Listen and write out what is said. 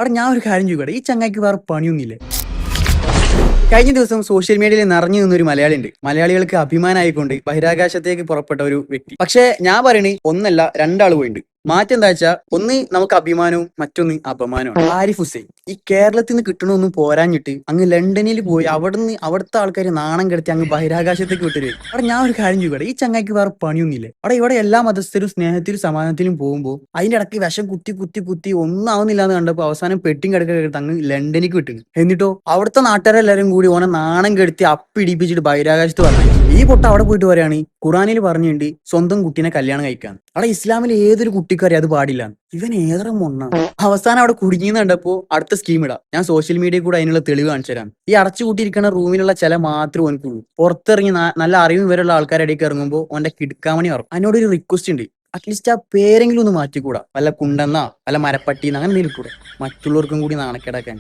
അവിടെ ഞാൻ ഒരു കാര്യം ചോദിക്കട്ടെ, ഈ ചങ്ങായിക്ക് വേറെ പണിയൊന്നുമില്ലേ? കഴിഞ്ഞ ദിവസം സോഷ്യൽ മീഡിയയിൽ നിറഞ്ഞു നിന്നൊരു മലയാളി ഉണ്ട്. മലയാളികൾക്ക് അഭിമാനമായിക്കൊണ്ട് ബഹിരാകാശത്തേക്ക് പുറപ്പെട്ട ഒരു വ്യക്തി. പക്ഷെ ഞാൻ പറയണേ ഒന്നല്ല രണ്ടാൾ പോയിട്ടുണ്ട്. മാറ്റം എന്താ വെച്ചാൽ ഒന്ന് നമുക്ക് അഭിമാനവും മറ്റൊന്ന് അപമാനവും. ആരിഫ് ഹുസൈൻ ഈ കേരളത്തിൽ നിന്ന് കിട്ടണമൊന്നും പോരാഞ്ഞിട്ട് അങ്ങ് ലണ്ടനിൽ പോയി അവിടുത്തെ ആൾക്കാർ നാണം കെടുത്തി അങ്ങ് ബഹിരാകാശത്തേക്ക് വിട്ടു. അവിടെ ഞാൻ ഒരു കാര്യം ചോദിക്കട്ടെ, ഈ ചങ്ങായിക്ക് വേറെ പണിയൊന്നുമില്ലേ? ഇവിടെ എല്ലാ മതസ്ഥരും സ്നേഹത്തിലും സമാധാനത്തിലും പോകുമ്പോൾ അതിന്റെ ഇടയ്ക്ക് വിഷം കുത്തി കുത്തി കുത്തി ഒന്നാവുന്നില്ല എന്ന് കണ്ടപ്പോൾ അവസാനം പെട്ടിങ് കിടക്കെടുത്ത് അങ്ങ് ലണ്ടനിലേക്ക് വിട്ടു. എന്നിട്ടോ അവിടുത്തെ നാട്ടുകാരെല്ലാരും കൂടി ഓനെ നാണം കെടുത്തി അപ്പിടിപ്പിച്ചിട്ട് ബഹിരാകാശത്ത് പറഞ്ഞു. ഈ പൊട്ട അവിടെ പോയിട്ട് പറയാണ് ഖുറാനിൽ പറഞ്ഞിട്ടുണ്ട് സ്വന്തം കുട്ടീനെ കല്യാണം കഴിക്കാൻ. അവിടെ ഇസ്ലാമിൽ ഏതൊരു കുട്ടിക്കാരെ അത് പാടില്ല. ഇവൻ ഏറെ മൊണ്ണാണ്. അവസാനം അവിടെ കുടുങ്ങിന്ന് കണ്ടപ്പോ അടുത്ത സ്കീം ഇടാം. ഞാൻ സോഷ്യൽ മീഡിയയിൽ കൂടെ അതിനുള്ള തെളിവ് കാണിച്ചു തരാം. ഈ അടച്ചു കൂട്ടിയിരിക്കുന്ന റൂമിലുള്ള ചില മാത്രമേ ഓനക്കുള്ളൂ. പുറത്തിറങ്ങി നല്ല അറിവും വരെയുള്ള ആൾക്കാരുടെ ഇടയ്ക്ക് ഇറങ്ങുമ്പോൾ ഓന്റെ കിടക്കാമണി ഇറങ്ങും. അതിനോടൊരു റിക്വസ്റ്റ് ഉണ്ട്, അറ്റ്ലീസ്റ്റ് ആ പേരെങ്കിലും ഒന്ന് മാറ്റിക്കൂടാ? വല്ല കുണ്ടെന്നാ വല്ല മരപ്പട്ടിന്ന് അങ്ങനെ എന്തെങ്കിലും കൂടെ, മറ്റുള്ളവർക്കും കൂടി നാണക്കേടാക്കാൻ.